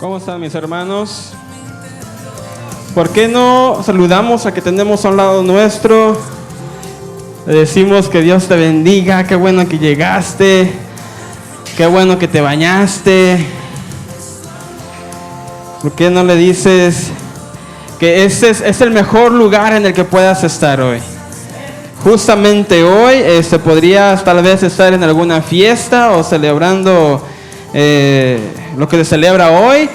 ¿Cómo están mis hermanos? ¿Por qué no saludamos a que tenemos a un lado nuestro? Le decimos que Dios te bendiga, qué bueno que llegaste, qué bueno que te bañaste. ¿Por qué no le dices que ese es el mejor lugar en el que puedas estar hoy? Justamente hoy podrías tal vez estar en alguna fiesta o celebrando lo que se celebra hoy,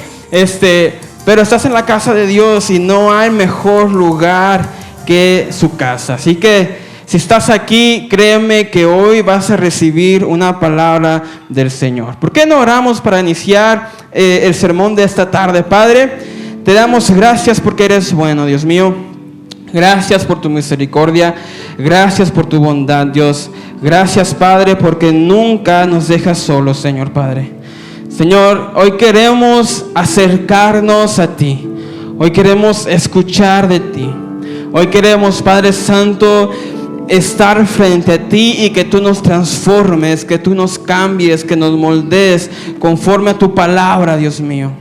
pero estás en la casa de Dios y no hay mejor lugar que su casa. Así que si estás aquí, créeme que hoy vas a recibir una palabra del Señor. ¿Por qué no oramos para iniciar el sermón de esta tarde? Padre, te damos gracias porque eres bueno, Dios mío. Gracias por tu misericordia, gracias por tu bondad, Dios. Gracias, Padre, porque nunca nos dejas solos, Señor Padre. Señor, hoy queremos acercarnos a ti. Hoy queremos escuchar de ti. Hoy queremos, Padre Santo, estar frente a ti y que tú nos transformes, que tú nos cambies, que nos moldees conforme a tu palabra, Dios mío.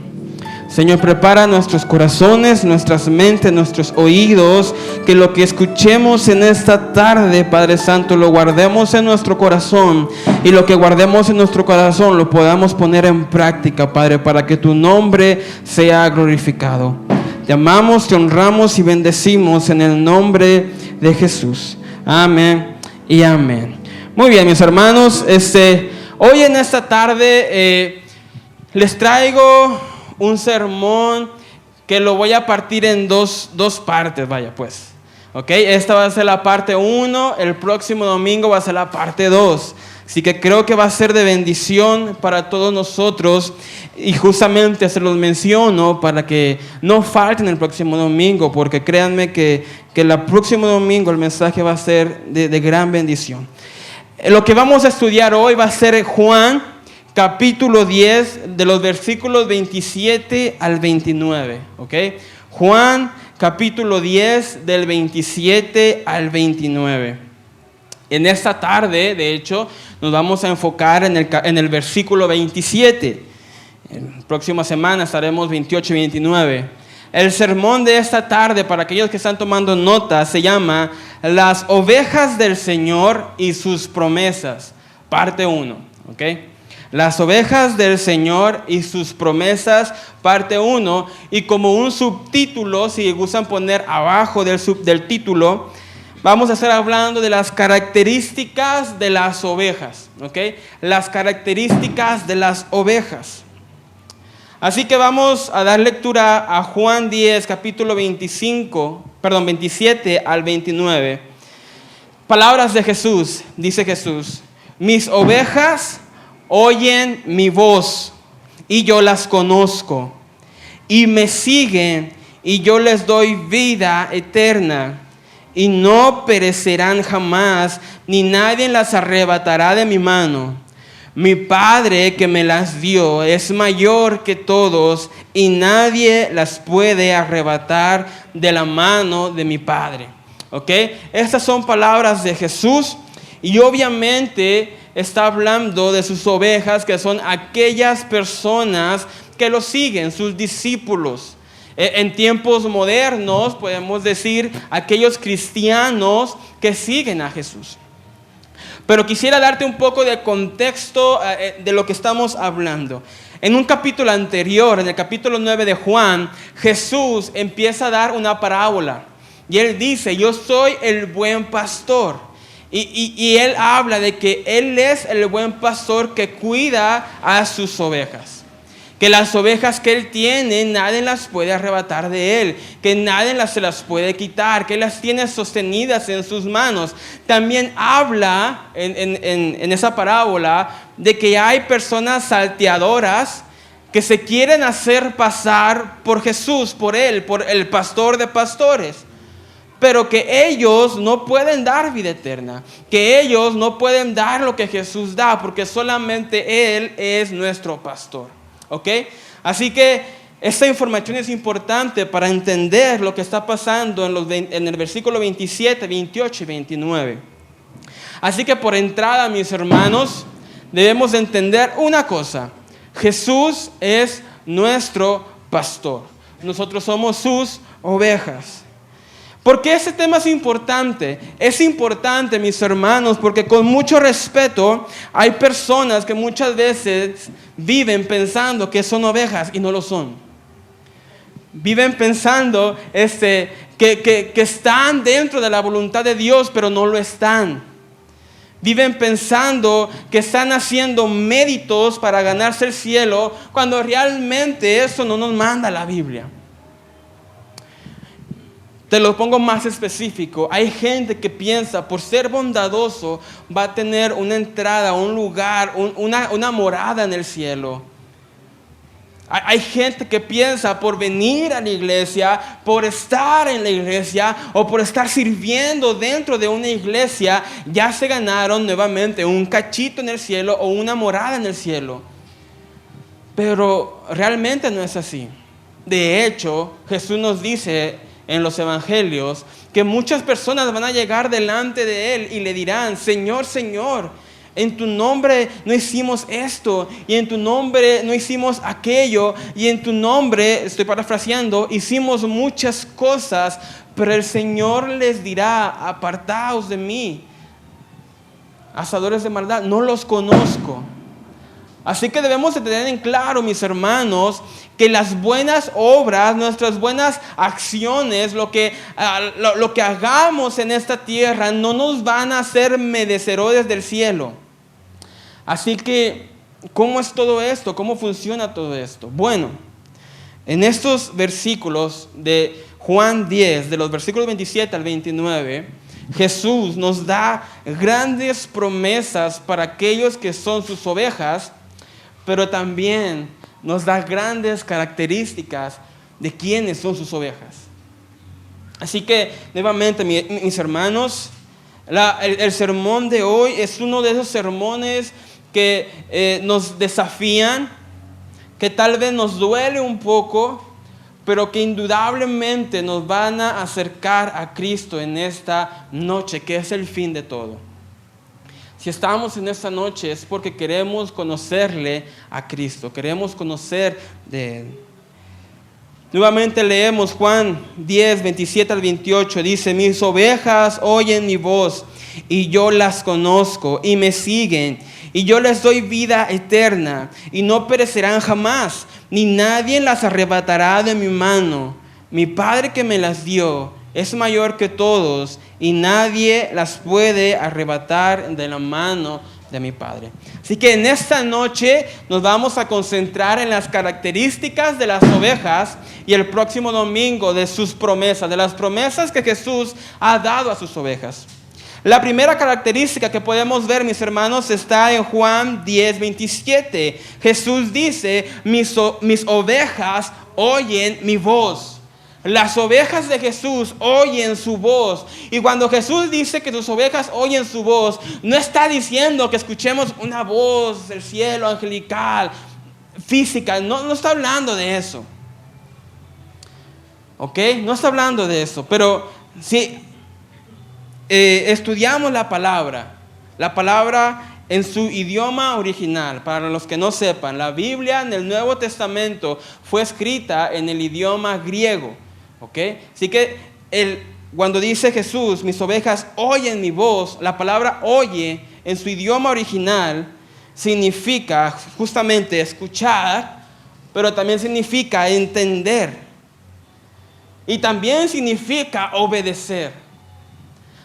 Señor, prepara nuestros corazones, nuestras mentes, nuestros oídos, que lo que escuchemos en esta tarde, Padre Santo, lo guardemos en nuestro corazón, y lo que guardemos en nuestro corazón lo podamos poner en práctica, Padre, para que tu nombre sea glorificado. Te amamos, te honramos y bendecimos en el nombre de Jesús. Amén y amén. Muy bien, mis hermanos, hoy en esta tarde les traigo un sermón que lo voy a partir en dos partes, vaya pues. Ok, esta va a ser la parte 1, el próximo domingo va a ser la parte 2. Así que creo que va a ser de bendición para todos nosotros. Y justamente se los menciono para que no falten el próximo domingo, porque créanme que el próximo domingo el mensaje va a ser de gran bendición. Lo que vamos a estudiar hoy va a ser Juan capítulo 10, de los versículos 27 al 29, ¿ok? Juan, capítulo 10, del 27 al 29. En esta tarde, de hecho, nos vamos a enfocar en el versículo 27. En la próxima semana estaremos 28 y 29. El sermón de esta tarde, para aquellos que están tomando notas, se llama Las ovejas del Señor y sus promesas, parte 1, ¿ok? Las ovejas del Señor y sus promesas, parte 1. Y como un subtítulo, si gustan poner abajo del título, vamos a estar hablando de las características de las ovejas, ¿ok? Las características de las ovejas. Así que vamos a dar lectura a Juan 10, capítulo 27 al 29. Palabras de Jesús, dice Jesús: mis ovejas oyen mi voz, y yo las conozco, y me siguen, y yo les doy vida eterna, y no perecerán jamás, ni nadie las arrebatará de mi mano. Mi Padre que me las dio es mayor que todos, y nadie las puede arrebatar de la mano de mi Padre. ¿Ok? Estas son palabras de Jesús, y obviamente está hablando de sus ovejas, que son aquellas personas que lo siguen, sus discípulos. En tiempos modernos podemos decir aquellos cristianos que siguen a Jesús. Pero quisiera darte un poco de contexto de lo que estamos hablando. En un capítulo anterior, en el capítulo 9 de Juan, Jesús empieza a dar una parábola. Y él dice: yo soy el buen pastor. Y él habla de que él es el buen pastor que cuida a sus ovejas. Que las ovejas que él tiene, nadie las puede arrebatar de él. Que nadie se las puede quitar. Que él las tiene sostenidas en sus manos. También habla en esa parábola de que hay personas salteadoras que se quieren hacer pasar por Jesús, por él, por el pastor de pastores. Pero que ellos no pueden dar vida eterna, que ellos no pueden dar lo que Jesús da, porque solamente Él es nuestro pastor. ¿Ok? Así que esta información es importante para entender lo que está pasando en el versículo 27, 28 y 29. Así que por entrada, mis hermanos, debemos entender una cosa: Jesús es nuestro pastor. Nosotros somos sus ovejas. ¿Por qué este tema es importante? Es importante, mis hermanos, porque con mucho respeto hay personas que muchas veces viven pensando que son ovejas y no lo son. Viven pensando que están dentro de la voluntad de Dios, pero no lo están. Viven pensando que están haciendo méritos para ganarse el cielo, cuando realmente eso no nos manda la Biblia. Te lo pongo más específico. Hay gente que piensa, por ser bondadoso, va a tener una entrada, un lugar, una morada en el cielo. Hay gente que piensa, por venir a la iglesia, por estar en la iglesia o por estar sirviendo dentro de una iglesia, ya se ganaron nuevamente un cachito en el cielo o una morada en el cielo. Pero realmente no es así. De hecho, Jesús nos dice en los evangelios que muchas personas van a llegar delante de Él y le dirán: Señor, Señor, en tu nombre no hicimos esto, y en tu nombre no hicimos aquello, y en tu nombre, estoy parafraseando, hicimos muchas cosas. Pero el Señor les dirá: apartaos de mí, hacedores de maldad, no los conozco. Así que debemos de tener en claro, mis hermanos, que las buenas obras, nuestras buenas acciones, lo que hagamos en esta tierra, no nos van a hacer merecedores del cielo. Así que, ¿cómo es todo esto? ¿Cómo funciona todo esto? Bueno, en estos versículos de Juan 10, de los versículos 27 al 29, Jesús nos da grandes promesas para aquellos que son sus ovejas, pero también nos da grandes características de quiénes son sus ovejas. Así que, nuevamente, mis hermanos, el sermón de hoy es uno de esos sermones que nos desafían, que tal vez nos duele un poco, pero que indudablemente nos van a acercar a Cristo en esta noche, que es el fin de todo. Si estamos en esta noche es porque queremos conocerle a Cristo, queremos conocer de Él. Nuevamente leemos Juan 10, 27 al 28, dice: mis ovejas oyen mi voz, y yo las conozco, y me siguen, y yo les doy vida eterna, y no perecerán jamás, ni nadie las arrebatará de mi mano. Mi Padre que me las dio es mayor que todos, y nadie las puede arrebatar de la mano de mi Padre. Así que en esta noche nos vamos a concentrar en las características de las ovejas, y el próximo domingo de sus promesas, de las promesas que Jesús ha dado a sus ovejas. La primera característica que podemos ver, mis hermanos, está en Juan 10, 27. Jesús dice: mis ovejas oyen mi voz. Las ovejas de Jesús oyen su voz. Y cuando Jesús dice que sus ovejas oyen su voz, no está diciendo que escuchemos una voz del cielo angelical, física. No está hablando de eso. ¿Ok? No está hablando de eso. Pero si estudiamos la palabra en su idioma original, para los que no sepan, la Biblia en el Nuevo Testamento fue escrita en el idioma griego. ¿Okay? Así que cuando dice Jesús: mis ovejas oyen mi voz, la palabra oye en su idioma original significa justamente escuchar, pero también significa entender, y también significa obedecer.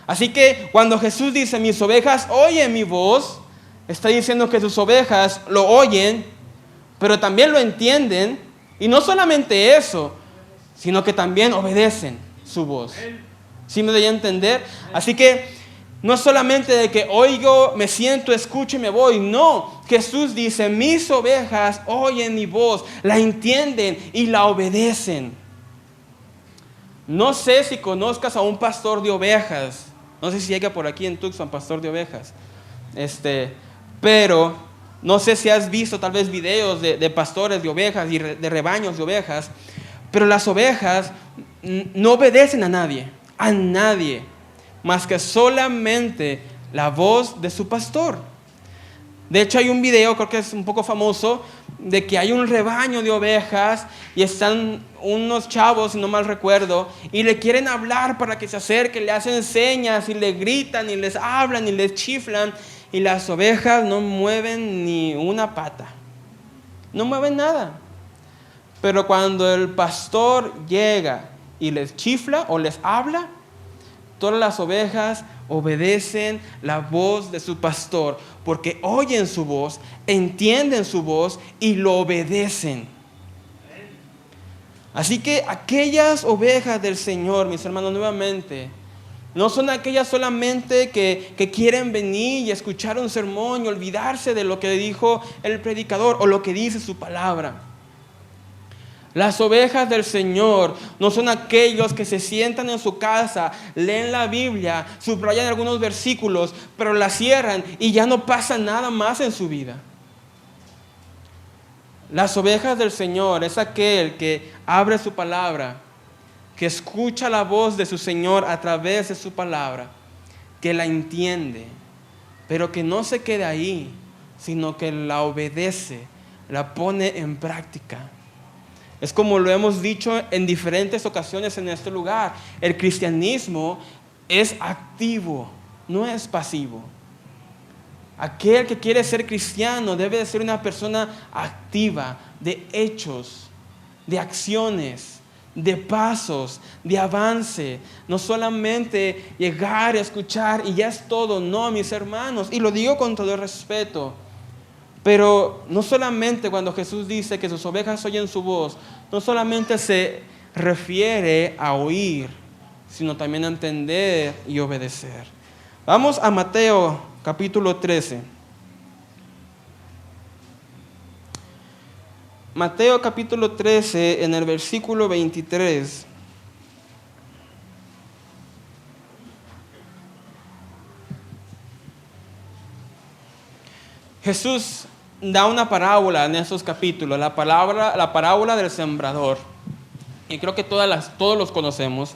Así que cuando Jesús dice: mis ovejas oyen mi voz, está diciendo que sus ovejas lo oyen, pero también lo entienden, y no solamente eso, sino que también obedecen su voz. ¿Sí me doy a entender? Así que no es solamente de que oigo, me siento, escucho y me voy. No, Jesús dice: mis ovejas oyen mi voz, la entienden y la obedecen. No sé si conozcas a un pastor de ovejas. No sé si llega por aquí en Tucson, pastor de ovejas. Pero no sé si has visto tal vez videos de pastores de ovejas y de rebaños de ovejas. Pero las ovejas no obedecen a nadie, más que solamente la voz de su pastor. De hecho, hay un video, creo que es un poco famoso, de que hay un rebaño de ovejas y están unos chavos, si no mal recuerdo, y le quieren hablar para que se acerque, le hacen señas y le gritan y les hablan y les chiflan, y las ovejas no mueven ni una pata, no mueven nada. Pero cuando el pastor llega y les chifla o les habla, todas las ovejas obedecen la voz de su pastor, porque oyen su voz, entienden su voz y lo obedecen. Así que aquellas ovejas del Señor, mis hermanos, nuevamente, no son aquellas solamente que quieren venir y escuchar un sermón y olvidarse de lo que dijo el predicador o lo que dice su palabra. Las ovejas del Señor no son aquellos que se sientan en su casa, leen la Biblia, subrayan algunos versículos, pero la cierran y ya no pasa nada más en su vida. Las ovejas del Señor es aquel que abre su palabra, que escucha la voz de su Señor a través de su palabra, que la entiende, pero que no se queda ahí, sino que la obedece, la pone en práctica. Es como lo hemos dicho en diferentes ocasiones en este lugar. El cristianismo es activo, no es pasivo. Aquel que quiere ser cristiano debe de ser una persona activa, de hechos, de acciones, de pasos, de avance. No solamente llegar a escuchar y ya es todo. No, mis hermanos, y lo digo con todo el respeto. Pero no solamente cuando Jesús dice que sus ovejas oyen su voz, no solamente se refiere a oír, sino también a entender y obedecer. Vamos a Mateo capítulo 13. Mateo capítulo 13 en el versículo 23. Jesús da una parábola en esos capítulos, la parábola del sembrador. Y creo que todos los conocemos.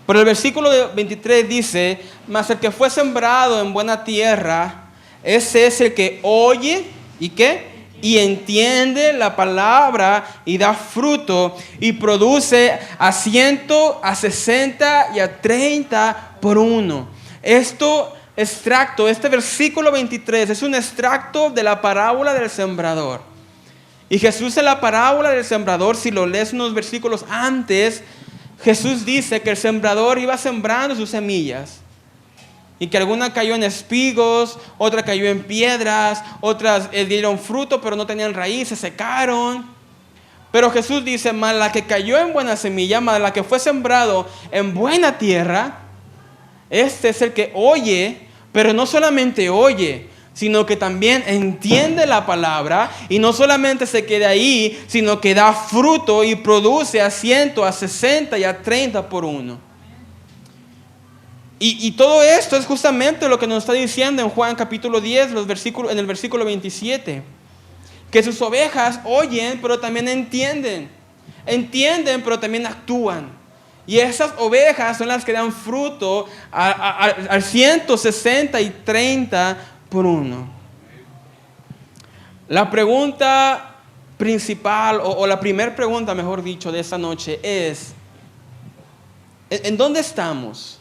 Pero el versículo 23 dice: mas el que fue sembrado en buena tierra, ese es el que oye, ¿y qué? Y entiende la palabra y da fruto y produce a 100, a 60 y a 30 por uno. Este versículo 23 es un extracto de la parábola del sembrador. Y Jesús en la parábola del sembrador, si lo lees unos versículos antes, Jesús dice que el sembrador iba sembrando sus semillas. Y que alguna cayó en espigos, otra cayó en piedras, otras dieron fruto pero no tenían raíz, se secaron. Pero Jesús dice: más la que cayó en buena semilla, más la que fue sembrado en buena tierra, este es el que oye, pero no solamente oye, sino que también entiende la palabra y no solamente se queda ahí, sino que da fruto y produce a 100, a 60 y a 30 por uno. Y todo esto es justamente lo que nos está diciendo en Juan capítulo 10, en el versículo 27. Que sus ovejas oyen, pero también entienden. Entienden, pero también actúan. Y esas ovejas son las que dan fruto al 160 y 30 por uno. La pregunta principal, o la primera pregunta, mejor dicho, de esta noche es: ¿en dónde estamos?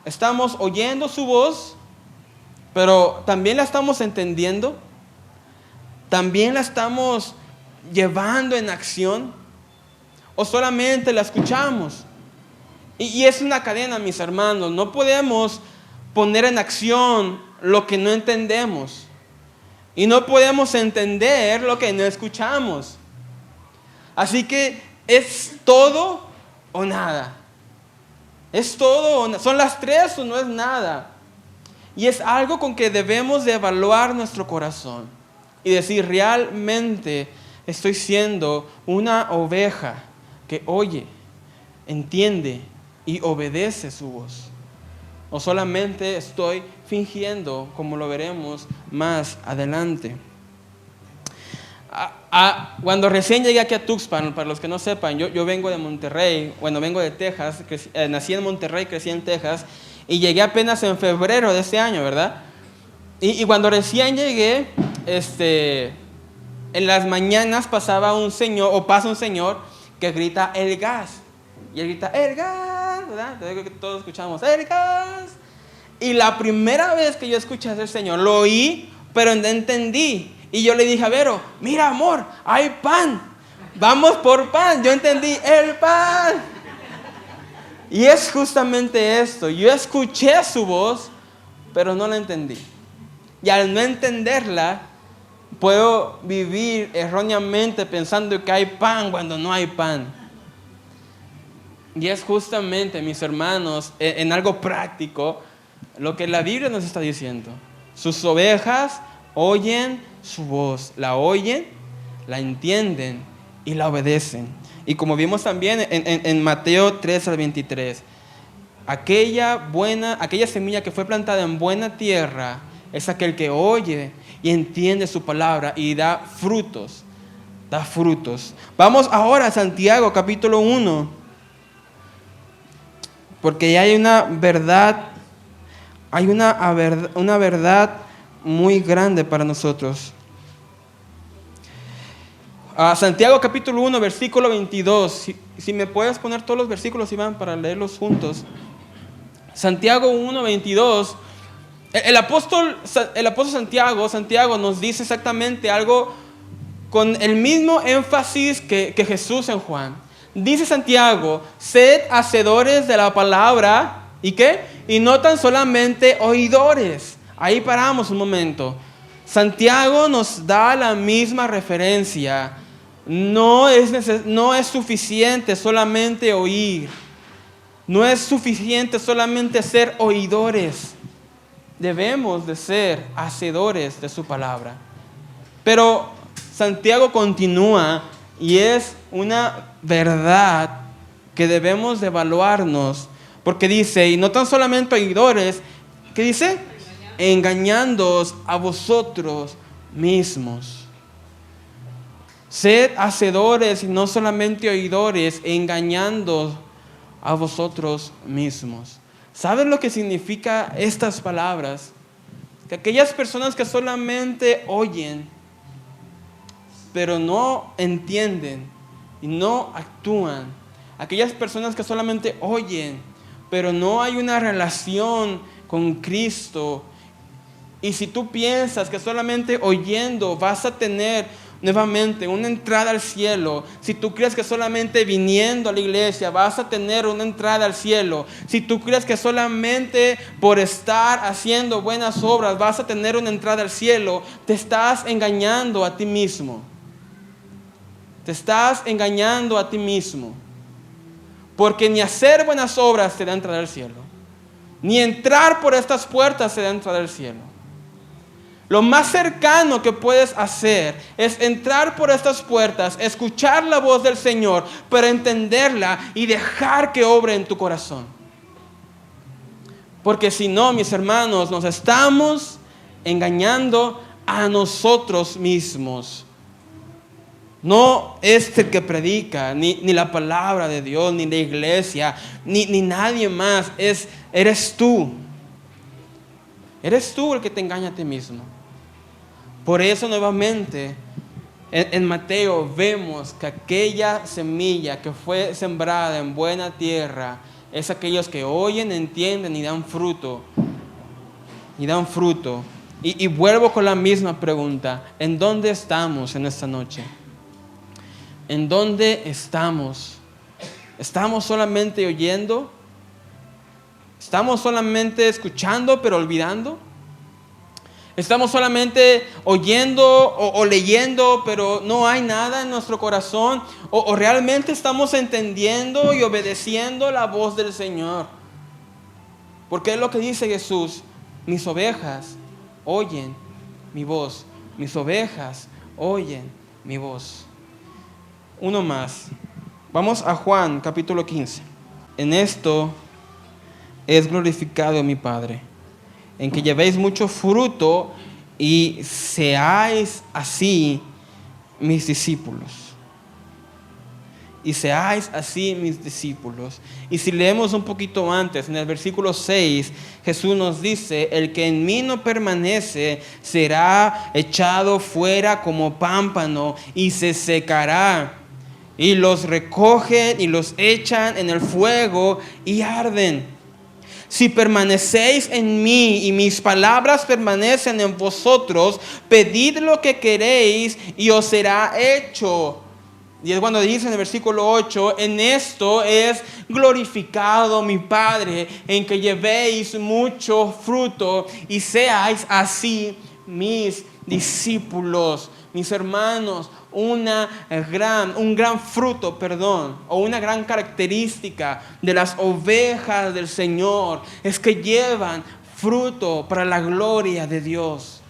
¿Estamos oyendo su voz, pero también la estamos entendiendo? ¿También la estamos llevando en acción? ¿O solamente la escuchamos? Y es una cadena, mis hermanos. No podemos poner en acción lo que no entendemos. Y no podemos entender lo que no escuchamos. Así que es todo o nada. Es todo o nada. Son las tres o no es nada. Y es algo con que debemos de evaluar nuestro corazón. Y decir: realmente estoy siendo una oveja que oye, entiende y obedece su voz. O solamente estoy fingiendo, como lo veremos más adelante. Cuando recién llegué aquí a Tuxpan, para los que no sepan, yo vengo de Monterrey, vengo de Texas, nací en Monterrey, crecí en Texas, y llegué apenas en febrero de este año, ¿verdad? Y cuando recién llegué, en las mañanas pasaba un señor, o pasa un señor, que grita el gas. Y él grita, el gas, ¿verdad? Yo creo que todos escuchamos, el gas. Y la primera vez que yo escuché a ese señor, lo oí, pero no entendí. Y yo le dije a Vero, mira amor, hay pan, vamos por pan. Yo entendí, el pan. Y es justamente esto, yo escuché su voz, pero no la entendí. Y al no entenderla, puedo vivir erróneamente pensando que hay pan cuando no hay pan. Y es justamente, mis hermanos, en algo práctico, lo que la Biblia nos está diciendo. Sus ovejas oyen su voz, la oyen, la entienden y la obedecen. Y como vimos también en Mateo 3 al 23, aquella semilla que fue plantada en buena tierra es aquel que oye y entiende su palabra y da frutos. Da frutos. Vamos ahora a Santiago capítulo 1. Porque ya hay una verdad, una verdad muy grande para nosotros. Santiago capítulo 1, versículo 22. Si me puedes poner todos los versículos, Iván, para leerlos juntos. Santiago 1, 22. El apóstol Santiago nos dice exactamente algo con el mismo énfasis que Jesús en Juan. Dice Santiago, sed hacedores de la palabra, ¿y qué? Y no tan solamente oidores. Ahí paramos un momento. Santiago nos da la misma referencia. No es suficiente solamente oír. No es suficiente solamente ser oidores. Debemos de ser hacedores de su palabra. Pero Santiago continúa y es una verdad que debemos de evaluarnos, porque dice, y no tan solamente oidores, ¿qué dice? Engañándoos a vosotros mismos. Sed hacedores y no solamente oidores, engañando a vosotros mismos. ¿Saben lo que significa estas palabras? Que aquellas personas que solamente oyen, pero no entienden y no actúan. Aquellas personas que solamente oyen, pero no hay una relación con Cristo. Y si tú piensas que solamente oyendo vas a tener nuevamente una entrada al cielo, si tú crees que solamente viniendo a la iglesia vas a tener una entrada al cielo, si tú crees que solamente por estar haciendo buenas obras vas a tener una entrada al cielo, te estás engañando a ti mismo. Te estás engañando a ti mismo. Porque ni hacer buenas obras te da entrada al cielo, ni entrar por estas puertas te da entrada al cielo. Lo más cercano que puedes hacer es entrar por estas puertas, escuchar la voz del Señor, pero entenderla y dejar que obre en tu corazón. Porque si no, mis hermanos, nos estamos engañando a nosotros mismos. No el que predica, ni la palabra de Dios, ni la iglesia, ni nadie más. Eres tú. Eres tú el que te engaña a ti mismo. Por eso nuevamente en Mateo vemos que aquella semilla que fue sembrada en buena tierra es aquellos que oyen, entienden y dan fruto. Y vuelvo con la misma pregunta. ¿En dónde estamos en esta noche? ¿En dónde estamos? ¿Estamos solamente oyendo? ¿Estamos solamente escuchando pero olvidando? ¿Estamos solamente oyendo o leyendo pero no hay nada en nuestro corazón? ¿O realmente estamos entendiendo y obedeciendo la voz del Señor? Porque es lo que dice Jesús: mis ovejas oyen mi voz. Mis ovejas oyen mi voz. Uno más. Vamos a Juan capítulo 15. En esto es glorificado mi Padre, en que llevéis mucho fruto y seáis así mis discípulos. y seáis así mis discípulos. Y si leemos un poquito antes, en el versículo 6, Jesús nos dice, el que en mí no permanece será echado fuera como pámpano y se secará. Y los recogen y los echan en el fuego y arden. Si permanecéis en mí y mis palabras permanecen en vosotros, pedid lo que queréis y os será hecho. Y es cuando dice en el versículo 8, en esto es glorificado mi Padre, en que llevéis mucho fruto y seáis así mis discípulos. Mis hermanos, un gran fruto, o una gran característica de las ovejas del Señor es que llevan fruto para la gloria de Dios.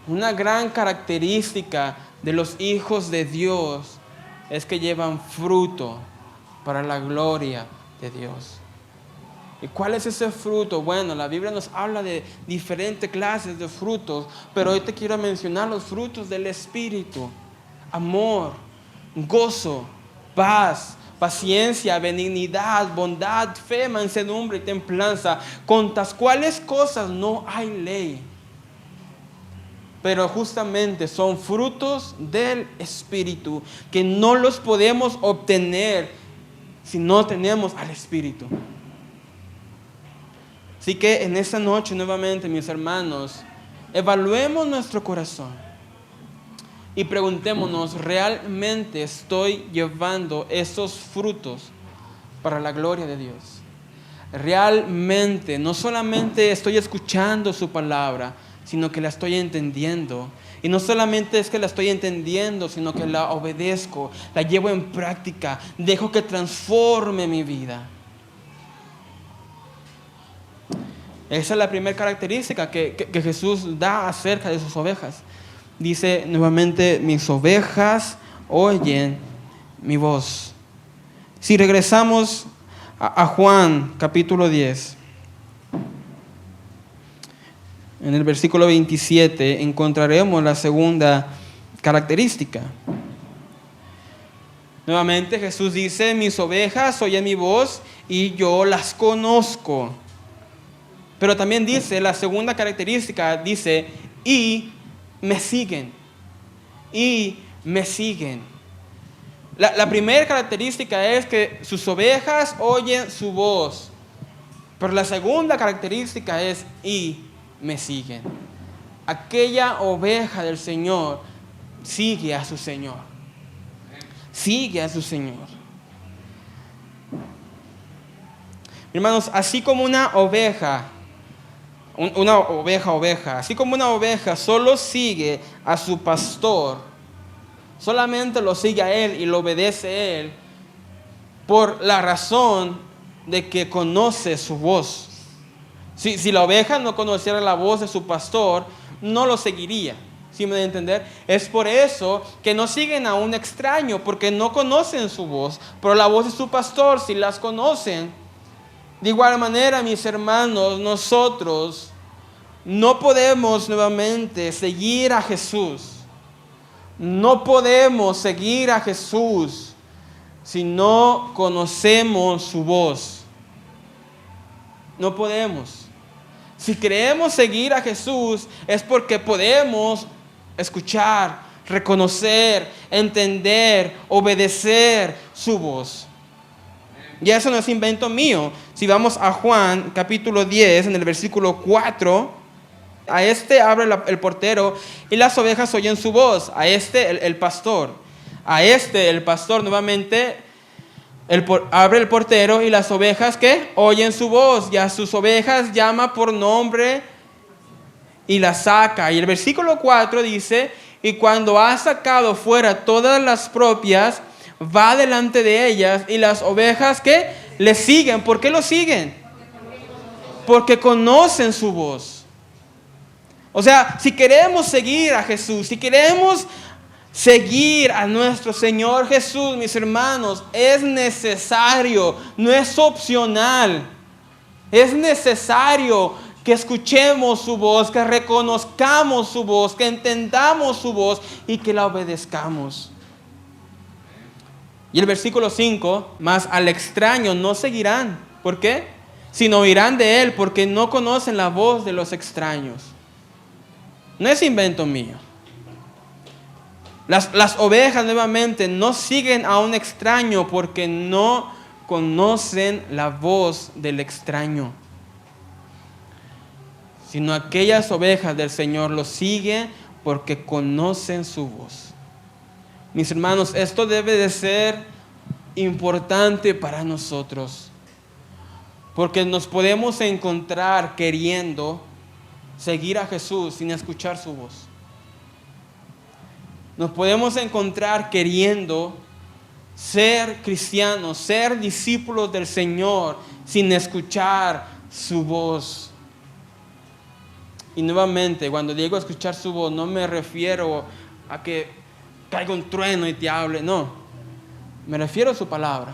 Una gran característica de los hijos de Dios es que llevan fruto para la gloria de Dios. ¿Y cuál es ese fruto? Bueno, la Biblia nos habla de diferentes clases de frutos, pero hoy te quiero mencionar los frutos del Espíritu: amor, gozo, paz, paciencia, benignidad, bondad, fe, mansedumbre y templanza, contra las cuales cosas no hay ley. Pero justamente son frutos del Espíritu que no los podemos obtener si no tenemos al Espíritu. Así que en esta noche nuevamente, mis hermanos, evaluemos nuestro corazón y preguntémonos, ¿realmente estoy llevando esos frutos para la gloria de Dios? Realmente, no solamente estoy escuchando su palabra, sino que la estoy entendiendo. Y no solamente es que la estoy entendiendo, sino que la obedezco, la llevo en práctica, dejo que transforme mi vida. Esa es la primera característica que Jesús da acerca de sus ovejas. Dice nuevamente, mis ovejas oyen mi voz. Si regresamos a Juan capítulo 10, en el versículo 27 encontraremos la segunda característica. Nuevamente Jesús dice, mis ovejas oyen mi voz y yo las conozco. Pero también dice, la segunda característica, dice, y me siguen. Y me siguen. La primera característica es que sus ovejas oyen su voz. Pero la segunda característica es, y me siguen. Aquella oveja del Señor sigue a su Señor. Sigue a su Señor. Hermanos, así como una oveja, así como una oveja solo sigue a su pastor, solamente lo sigue a él y lo obedece a él por la razón de que conoce su voz. Si la oveja no conociera la voz de su pastor, no lo seguiría. ¿Sí me da a entender? Es por eso que no siguen a un extraño, porque no conocen su voz, pero la voz de su pastor sí las conocen. De igual manera, mis hermanos, nosotros no podemos nuevamente seguir a Jesús. No podemos seguir a Jesús si no conocemos su voz. No podemos. Si queremos seguir a Jesús es porque podemos escuchar, reconocer, entender, obedecer su voz. Y eso no es invento mío. Si vamos a Juan capítulo 10, en el versículo 4, a este abre el portero y las ovejas oyen su voz. A este el pastor. A este el pastor nuevamente abre el portero y las ovejas que oyen su voz. Y a sus ovejas llama por nombre y las saca. Y el versículo 4 dice, y cuando ha sacado fuera todas las propias, va delante de ellas y las ovejas que le siguen. ¿Por qué lo siguen? Porque conocen su voz. O sea, si queremos seguir a Jesús, si queremos seguir a nuestro Señor Jesús, mis hermanos, es necesario, no es opcional. Es necesario que escuchemos su voz, que reconozcamos su voz, que entendamos su voz y que la obedezcamos. Y el versículo 5, mas al extraño no seguirán. ¿Por qué? Sino oirán de él, porque no conocen la voz de los extraños. No es invento mío. Las ovejas nuevamente no siguen a un extraño porque no conocen la voz del extraño. Sino aquellas ovejas del Señor lo siguen porque conocen su voz. Mis hermanos, esto debe de ser importante para nosotros. Porque nos podemos encontrar queriendo seguir a Jesús sin escuchar su voz. Nos podemos encontrar queriendo ser cristianos, ser discípulos del Señor sin escuchar su voz. Y nuevamente, cuando digo escuchar su voz, no me refiero a que caiga un trueno y te hable, no. Me refiero a su palabra.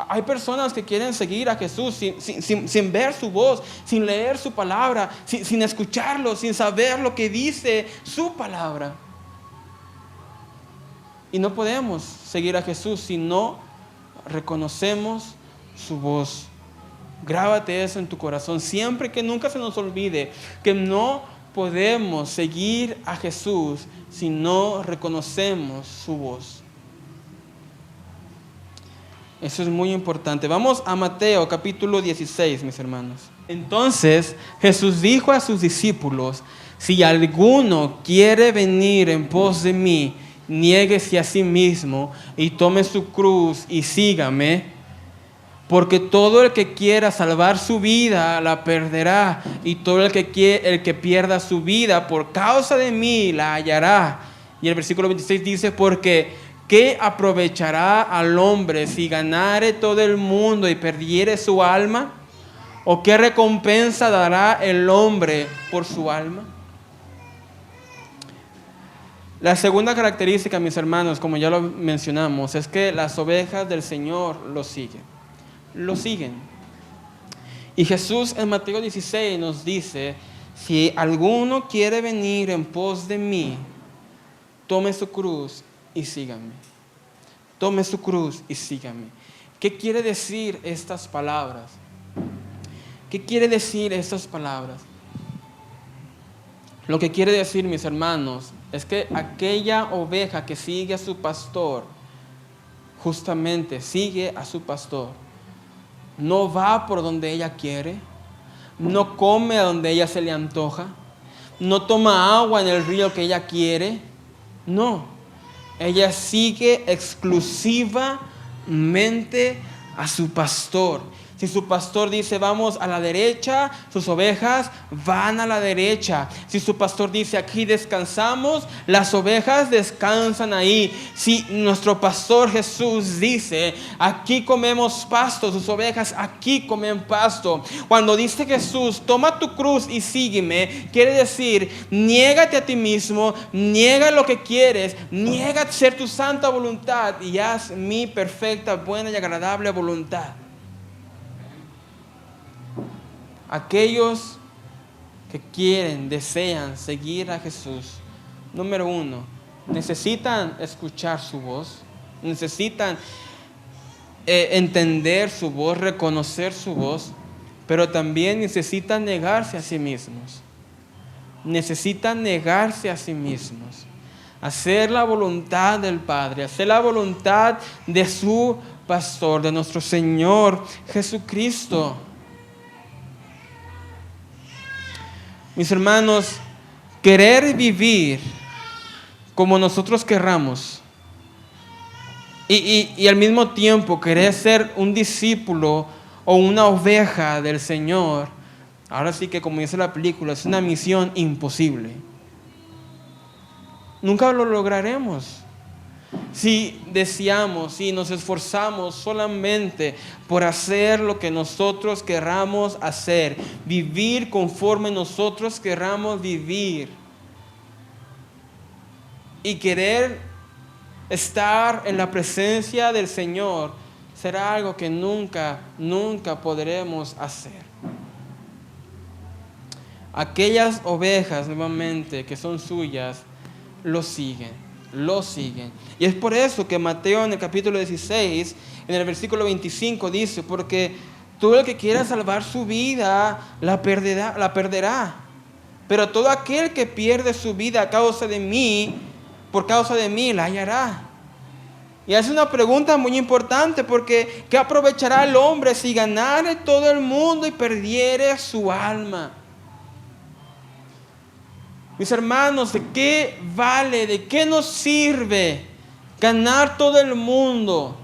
Hay personas que quieren seguir a Jesús sin ver su voz, sin leer su palabra, sin escucharlo, sin saber lo que dice su palabra. Y no podemos seguir a Jesús si no reconocemos su voz. Grábate eso en tu corazón, siempre, que nunca se nos olvide que no podemos seguir a Jesús si no reconocemos su voz. Eso es muy importante. Vamos a Mateo capítulo 16, mis hermanos. Entonces Jesús dijo a sus discípulos: si alguno quiere venir en pos de mí, niéguese a sí mismo y tome su cruz y sígame. Porque todo el que quiera salvar su vida la perderá, y todo el que pierda su vida por causa de mí la hallará. Y el versículo 26 dice: porque ¿qué aprovechará al hombre si ganare todo el mundo y perdiere su alma? ¿O qué recompensa dará el hombre por su alma? La segunda característica, mis hermanos, como ya lo mencionamos, es que las ovejas del Señor lo siguen. Y Jesús en Mateo 16 nos dice: si alguno quiere venir en pos de mí, tome su cruz y sígame. Tome su cruz y sígame. ¿Qué quiere decir estas palabras? ¿Qué quiere decir estas palabras? Lo que quiere decir, mis hermanos, es que aquella oveja que sigue a su pastor, justamente sigue a su pastor. No va por donde ella quiere, no come a donde ella se le antoja, no toma agua en el río que ella quiere. No, ella sigue exclusivamente a su pastor. Si su pastor dice vamos a la derecha, sus ovejas van a la derecha. Si su pastor dice aquí descansamos, las ovejas descansan ahí. Si nuestro pastor Jesús dice aquí comemos pasto, sus ovejas aquí comen pasto. Cuando dice Jesús toma tu cruz y sígueme, quiere decir niégate a ti mismo, niega lo que quieres, niega ser tu santa voluntad y haz mi perfecta, buena y agradable voluntad. Aquellos que desean seguir a Jesús, número uno, necesitan escuchar su voz, necesitan entender su voz, reconocer su voz, pero también necesitan negarse a sí mismos. Necesitan negarse a sí mismos, hacer la voluntad del Padre, hacer la voluntad de su pastor, de nuestro Señor Jesucristo. Mis hermanos, querer vivir como nosotros querramos y al mismo tiempo querer ser un discípulo o una oveja del Señor, ahora sí que, como dice la película, es una misión imposible. Nunca lo lograremos. Si deseamos, si nos esforzamos solamente por hacer lo que nosotros querramos hacer, vivir conforme nosotros querramos vivir y querer estar en la presencia del Señor, será algo que nunca podremos hacer. Aquellas ovejas nuevamente que son suyas, lo siguen. lo siguen. Y es por eso que Mateo en el capítulo 16, en el versículo 25 dice, porque todo el que quiera salvar su vida, la perderá. Pero todo aquel que pierde su vida a causa de mí, por causa de mí, la hallará. Y es una pregunta muy importante porque ¿qué aprovechará el hombre si ganare todo el mundo y perdiere su alma? Mis hermanos, ¿de qué vale, de qué nos sirve ganar todo el mundo?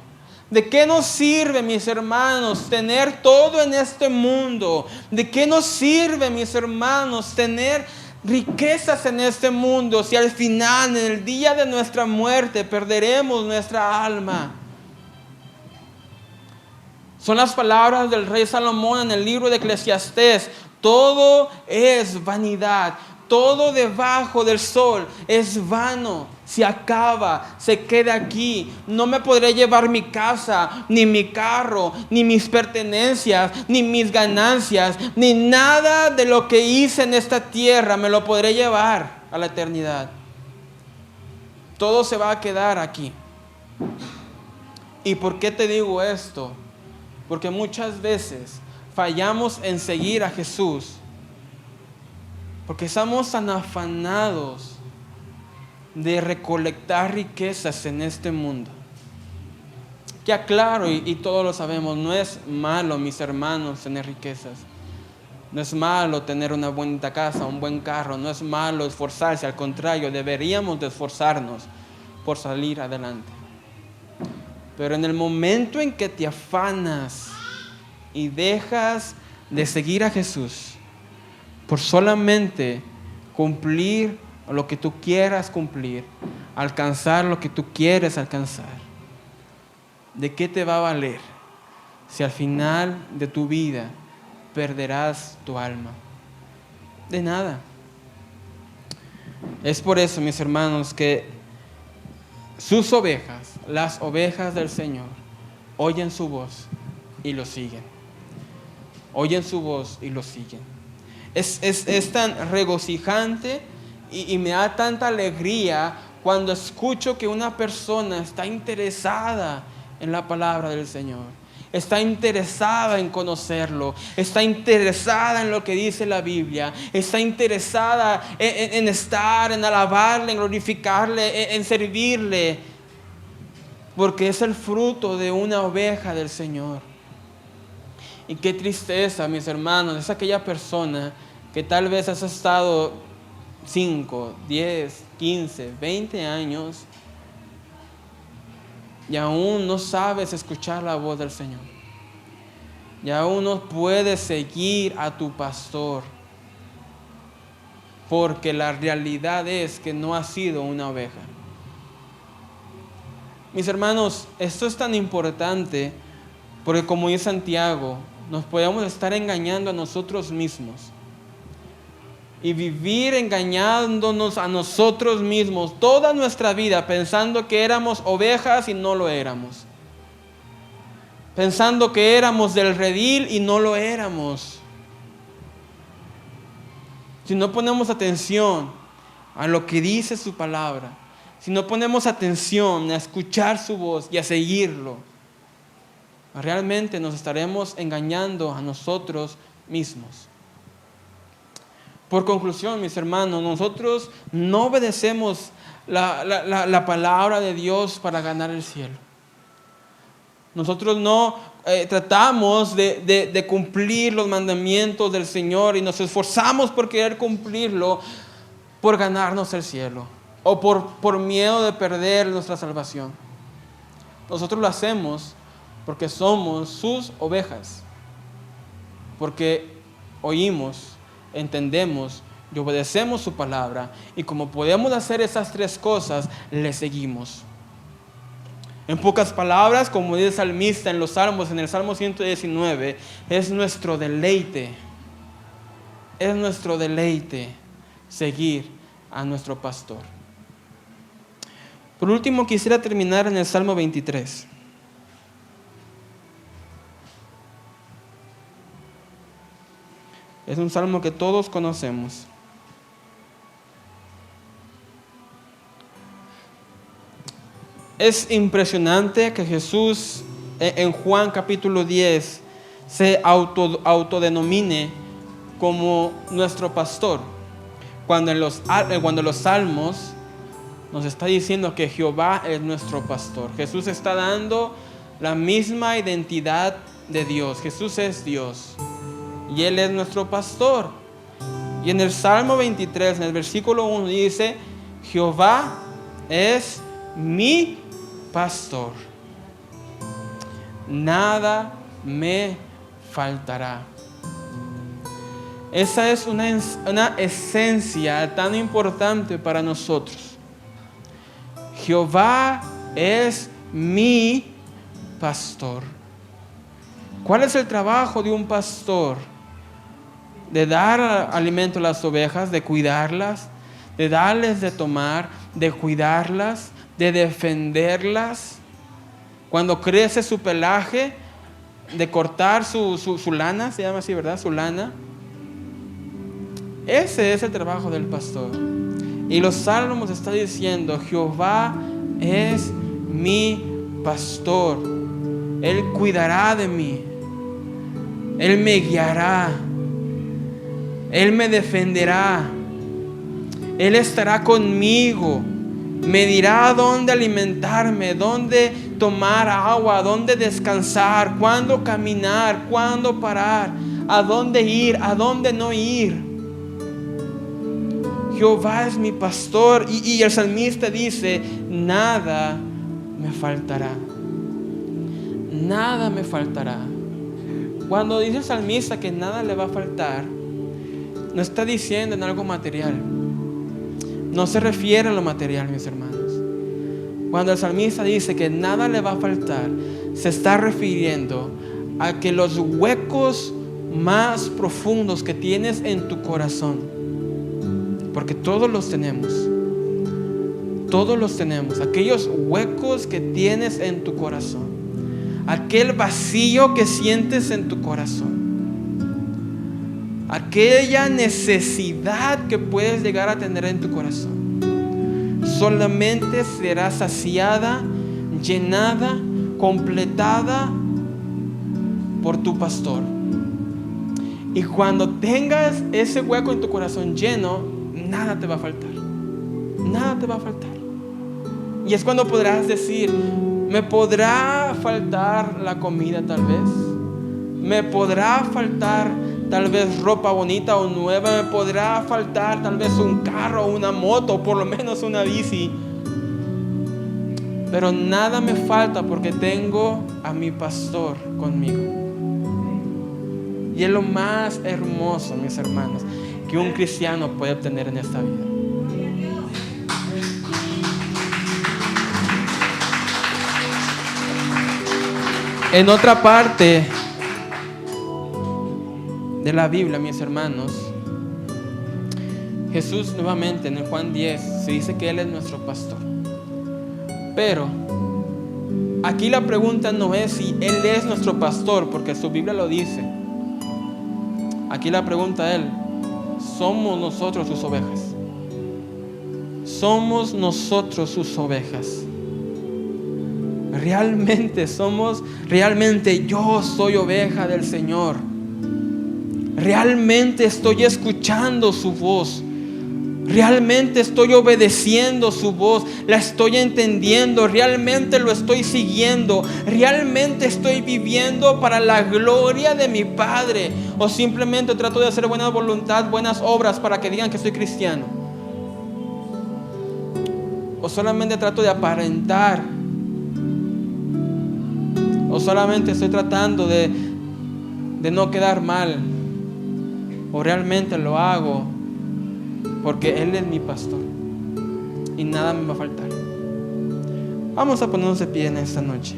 ¿De qué nos sirve, mis hermanos, tener todo en este mundo? ¿De qué nos sirve, mis hermanos, tener riquezas en este mundo si al final, en el día de nuestra muerte, perderemos nuestra alma? Son las palabras del rey Salomón en el libro de Eclesiastés. Todo es vanidad. Todo debajo del sol es vano, se acaba, se queda aquí. No me podré llevar mi casa, ni mi carro, ni mis pertenencias, ni mis ganancias, ni nada de lo que hice en esta tierra me lo podré llevar a la eternidad. Todo se va a quedar aquí. ¿Y por qué te digo esto? Porque muchas veces fallamos en seguir a Jesús porque estamos tan afanados de recolectar riquezas en este mundo. Que aclaro, y todos lo sabemos, no es malo, mis hermanos, tener riquezas. No es malo tener una bonita casa, un buen carro. No es malo esforzarse, al contrario, deberíamos de esforzarnos por salir adelante. Pero en el momento en que te afanas y dejas de seguir a Jesús por solamente cumplir lo que tú quieras cumplir, alcanzar lo que tú quieres alcanzar, ¿de qué te va a valer si al final de tu vida perderás tu alma? De nada. Es por eso, mis hermanos, que sus ovejas, las ovejas del Señor, oyen su voz y lo siguen. Oyen su voz y lo siguen. Es tan regocijante y me da tanta alegría cuando escucho que una persona está interesada en la palabra del Señor. Está interesada en conocerlo. Está interesada en lo que dice la Biblia. Está interesada en estar, en alabarle, en glorificarle, en servirle. Porque es el fruto de una oveja del Señor. Y qué tristeza, mis hermanos, es aquella persona que tal vez has estado 5, 10, 15, 20 años y aún no sabes escuchar la voz del Señor. Y aún no puedes seguir a tu pastor. Porque la realidad es que no has sido una oveja. Mis hermanos, esto es tan importante porque como dice Santiago, nos podemos estar engañando a nosotros mismos. Y vivir engañándonos a nosotros mismos toda nuestra vida pensando que éramos ovejas y no lo éramos. Pensando que éramos del redil y no lo éramos. Si no ponemos atención a lo que dice su palabra, si no ponemos atención a escuchar su voz y a seguirlo, realmente nos estaremos engañando a nosotros mismos. Por conclusión, mis hermanos, nosotros no obedecemos la palabra de Dios para ganar el cielo. Nosotros no tratamos de cumplir los mandamientos del Señor y nos esforzamos por querer cumplirlo por ganarnos el cielo o por miedo de perder nuestra salvación. Nosotros lo hacemos porque somos sus ovejas, porque oímos, entendemos y obedecemos su palabra, y como podemos hacer esas tres cosas, le seguimos. En pocas palabras, como dice el salmista en los salmos, en el Salmo 119, es nuestro deleite seguir a nuestro pastor. Por último, quisiera terminar en el Salmo 23. Es un salmo que todos conocemos. Es impresionante que Jesús en Juan capítulo 10 se autodenomine como nuestro pastor, cuando en los Salmos nos está diciendo que Jehová es nuestro pastor. Jesús está dando la misma identidad de Dios. Jesús es Dios y Él es nuestro pastor. Y en el Salmo 23, en el versículo 1 dice: Jehová es mi pastor, nada me faltará. Esa es una esencia tan importante para nosotros. Jehová es mi pastor. ¿Cuál es el trabajo de un pastor? De dar alimento a las ovejas, de cuidarlas, de darles de tomar, de cuidarlas, de defenderlas. Cuando crece su pelaje, de cortar su lana, se llama así, ¿verdad? Su lana. Ese es el trabajo del pastor. Y los Salmos está diciendo: Jehová es mi pastor. Él cuidará de mí. Él me guiará. Él me defenderá. Él estará conmigo. Me dirá dónde alimentarme, dónde tomar agua, dónde descansar, cuándo caminar, cuándo parar, a dónde ir, a dónde no ir. Jehová es mi pastor. Y el salmista dice: nada me faltará. Nada me faltará. Cuando dice el salmista que nada le va a faltar, no está diciendo en algo material. No se refiere a lo material, mis hermanos. Cuando el salmista dice que nada le va a faltar, se está refiriendo a que los huecos más profundos que tienes en tu corazón, porque todos los tenemos, aquellos huecos que tienes en tu corazón, aquel vacío que sientes en tu corazón, aquella necesidad que puedes llegar a tener en tu corazón, solamente será saciada, llenada, completada por tu pastor. Y cuando tengas ese hueco en tu corazón lleno, nada te va a faltar. Nada te va a faltar. Y es cuando podrás decir: me podrá faltar la comida tal vez. Me podrá faltar tal vez ropa bonita o nueva. Me podrá faltar tal vez un carro o una moto, o por lo menos una bici. Pero nada me falta porque tengo a mi pastor conmigo. Y es lo más hermoso, mis hermanos, que un cristiano puede obtener en esta vida. En otra parte de la Biblia, mis hermanos, Jesús nuevamente en el Juan 10 se dice que Él es nuestro pastor. Pero aquí la pregunta no es si Él es nuestro pastor, porque su Biblia lo dice. Aquí la pregunta es: ¿somos nosotros sus ovejas? ¿Somos nosotros sus ovejas? Realmente yo soy oveja del Señor. Realmente estoy escuchando su voz. Realmente estoy obedeciendo su voz. La estoy entendiendo. Realmente lo estoy siguiendo. Realmente estoy viviendo para la gloria de mi Padre. O simplemente trato de hacer buena voluntad, buenas obras para que digan que soy cristiano. O solamente trato de aparentar. O solamente estoy tratando de no quedar mal. O realmente lo hago porque Él es mi pastor y nada me va a faltar. Vamos a ponernos de pie en esta noche.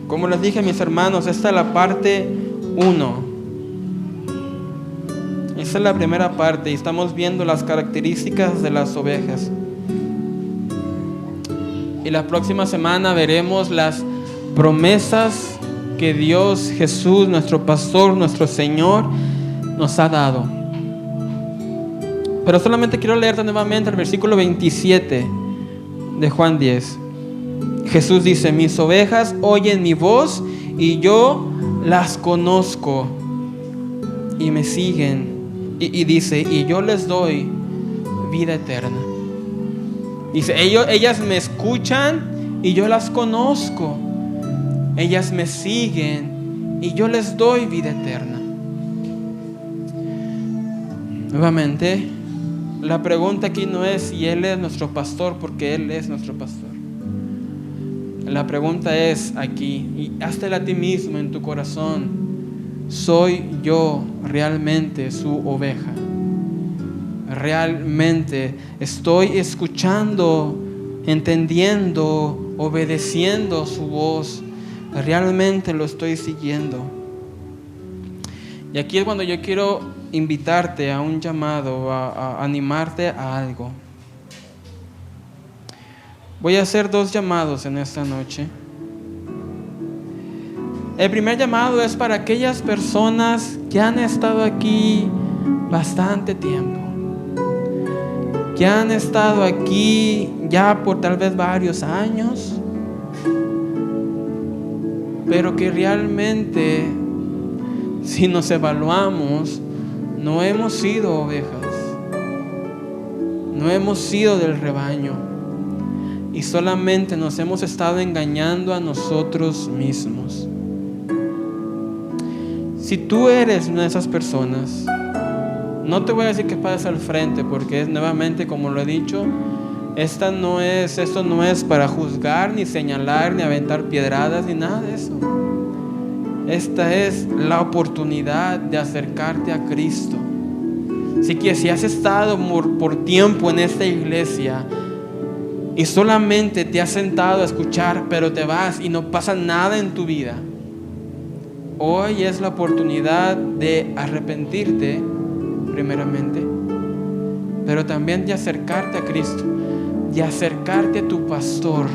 Como les dije, mis hermanos, esta es la parte 1. Esta es la primera parte y estamos viendo las características de las ovejas. Y la próxima semana veremos las promesas que Dios, Jesús, nuestro pastor, nuestro Señor, nos ha dado. Pero solamente quiero leerte nuevamente el versículo 27 de Juan 10. Jesús dice: mis ovejas oyen mi voz y yo las conozco y me siguen. Y dice: y yo les doy vida eterna. Dice: ellas me escuchan y yo las conozco. Ellas me siguen y yo les doy vida eterna. Nuevamente, la pregunta aquí no es si Él es nuestro pastor, porque Él es nuestro pastor. La pregunta es aquí, y háztela a ti mismo en tu corazón: ¿soy yo realmente su oveja? ¿Realmente estoy escuchando, entendiendo, obedeciendo su voz? ¿Realmente lo estoy siguiendo? Y aquí es cuando yo quiero invitarte a un llamado, a animarte a algo. Voy a hacer 2 llamados en esta noche. El primer llamado es para aquellas personas que han estado aquí bastante tiempo, que han estado aquí ya por tal vez varios años, pero que realmente, si nos evaluamos, no hemos sido ovejas, no hemos sido del rebaño, y solamente nos hemos estado engañando a nosotros mismos. Si tú eres una de esas personas, no te voy a decir que pases al frente, porque es nuevamente, como lo he dicho, esto no es para juzgar, ni señalar, ni aventar piedradas, ni nada de eso. Esta es la oportunidad de acercarte a Cristo. Así que si has estado por tiempo en esta iglesia y solamente te has sentado a escuchar, pero te vas y no pasa nada en tu vida, hoy es la oportunidad de arrepentirte primeramente, pero también de acercarte a Cristo, de acercarte a tu pastor.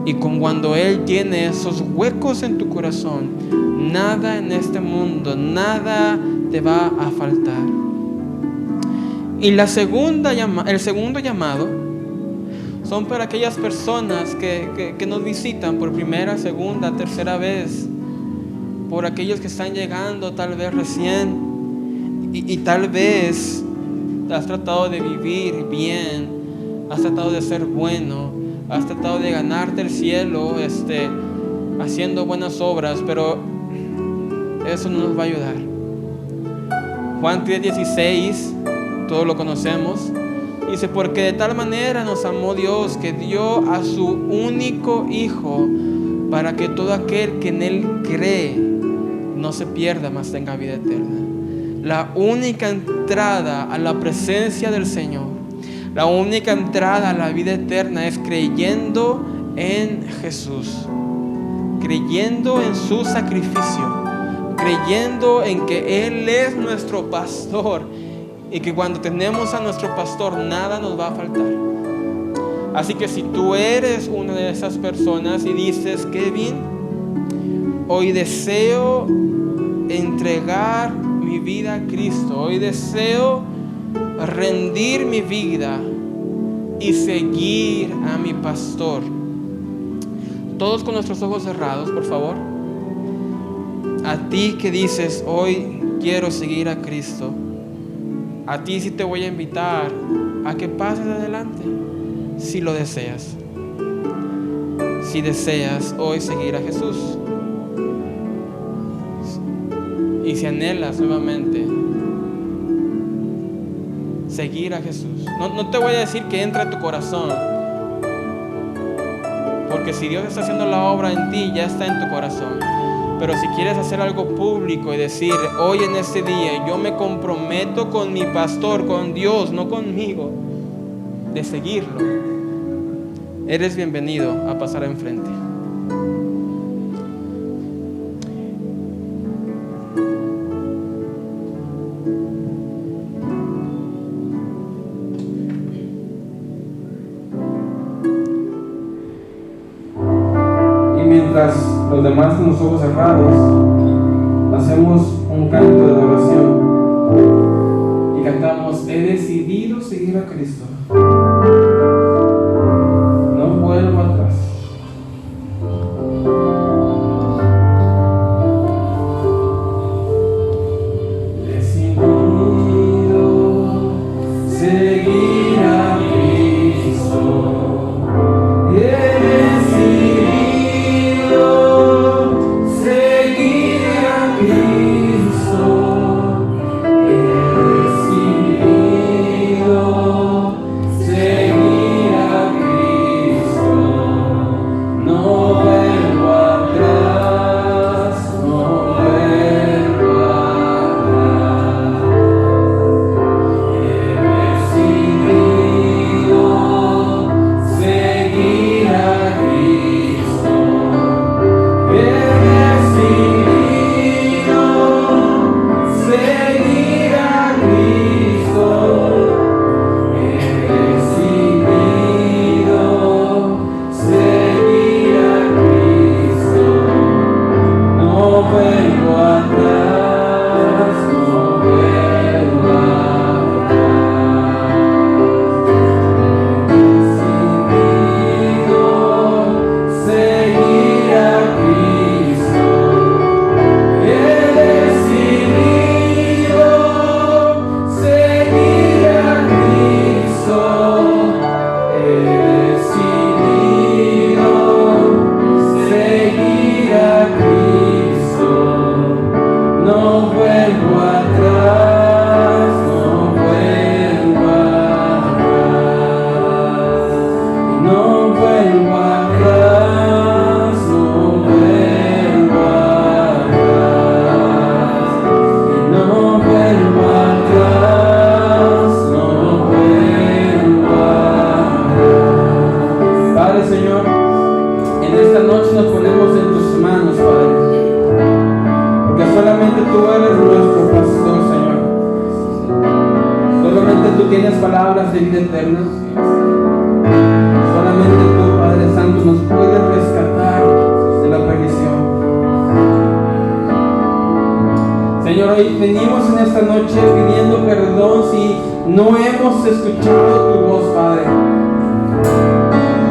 Y cuando Él tiene esos huecos en tu corazón, nada en este mundo, nada te va a faltar. Y el segundo llamado son para aquellas personas que nos visitan por primera, segunda, tercera vez, por aquellos que están llegando tal vez recién, y tal vez has tratado de vivir bien, has tratado de ser bueno, has tratado de ganarte el cielo haciendo buenas obras, pero eso no nos va a ayudar. Juan 3:16, todos lo conocemos, dice: porque de tal manera nos amó Dios, que dio a su único Hijo, para que todo aquel que en Él cree no se pierda, mas tenga vida eterna. La única entrada a la presencia del Señor, la única entrada a la vida eterna, es creyendo en Jesús, creyendo en su sacrificio, creyendo en que Él es nuestro pastor, y que cuando tenemos a nuestro pastor nada nos va a faltar. Así que si tú eres una de esas personas y dices: Kevin, hoy deseo entregar mi vida a Cristo, hoy deseo rendir mi vida y seguir a mi pastor. Todos con nuestros ojos cerrados, por favor. A ti que dices: hoy quiero seguir a Cristo, a ti sí te voy a invitar a que pases adelante, si lo deseas. Si deseas hoy seguir a Jesús, y si anhelas nuevamente seguir a Jesús, no te voy a decir que entre a tu corazón, porque si Dios está haciendo la obra en ti, ya está en tu corazón. Pero si quieres hacer algo público y decir: hoy en este día yo me comprometo con mi pastor, con Dios, no conmigo, de seguirlo, eres bienvenido a pasar enfrente. Mientras los demás con los ojos cerrados, hacemos un canto de adoración y cantamos: eres seguir a Cristo. No vuelvo atrás. Decidido seguir a Cristo. He decidido seguir a Cristo. He decidido seguir a Cristo. No vuelvo atrás, no vuelvo atrás. He decidido seguir a Cristo. He decidido seguir a Cristo. He decidido seguir a Cristo. No vuelvo atrás, no vuelvo atrás. He decidido seguir a Cristo. He decidido seguir a Cristo. He decidido seguir a Cristo. No vuelvo atrás, no vuelvo atrás. No vuelvo atrás, no vuelvo atrás. No vuelvo atrás, no vuelvo atrás. Padre, Señor, en esta noche nos ponemos en tus manos, Padre, porque solamente tú eres nuestro pastor, Señor. Solamente tú tienes palabras de vida eterna. Solamente tú, Padre Santo, nos puedes rescatar de la perdición. Señor, hoy venimos en esta noche pidiendo perdón si no hemos escuchado tu voz, Padre.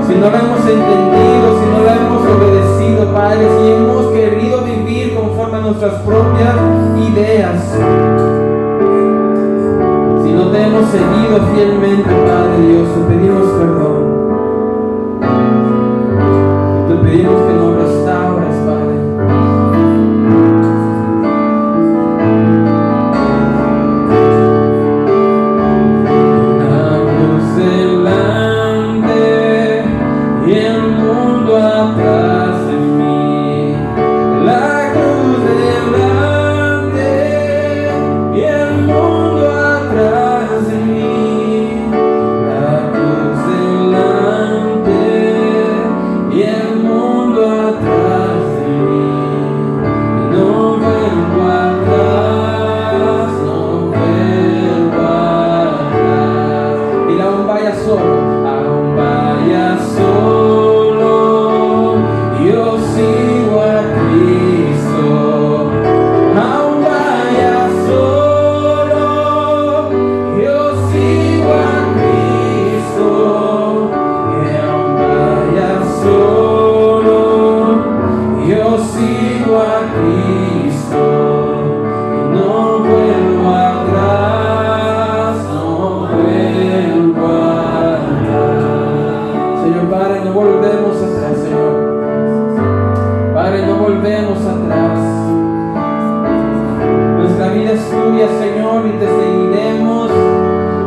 Si no la hemos entendido, si no la hemos obedecido, Padre, si hemos querido vivir conforme a nuestras propias ideas, si no te hemos seguido fielmente, Padre Dios, te pedimos perdón. Te pedimos que nos restaures, Padre. La cruz delante y el mundo atrás de mí. La cruz delante y el mundo atrás de mí. La cruz delante y el mundo atrás de mí. No vuelvo atrás, no vuelvo atrás. Y aún vaya solo, aún vaya solo, yo sigo a Cristo. Aún vaya solo, yo sigo a Cristo. Y aún vaya solo, yo sigo a Cristo. Y no vuelvo atrás, no vuelvo atrás. Señor Padre, no volvemos atrás, Señor. Padre, no volvemos atrás. Nuestra vida es tuya, Señor, y te seguiremos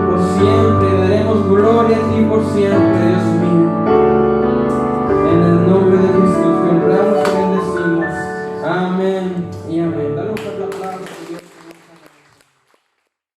por siempre. Daremos gloria a ti por siempre, Dios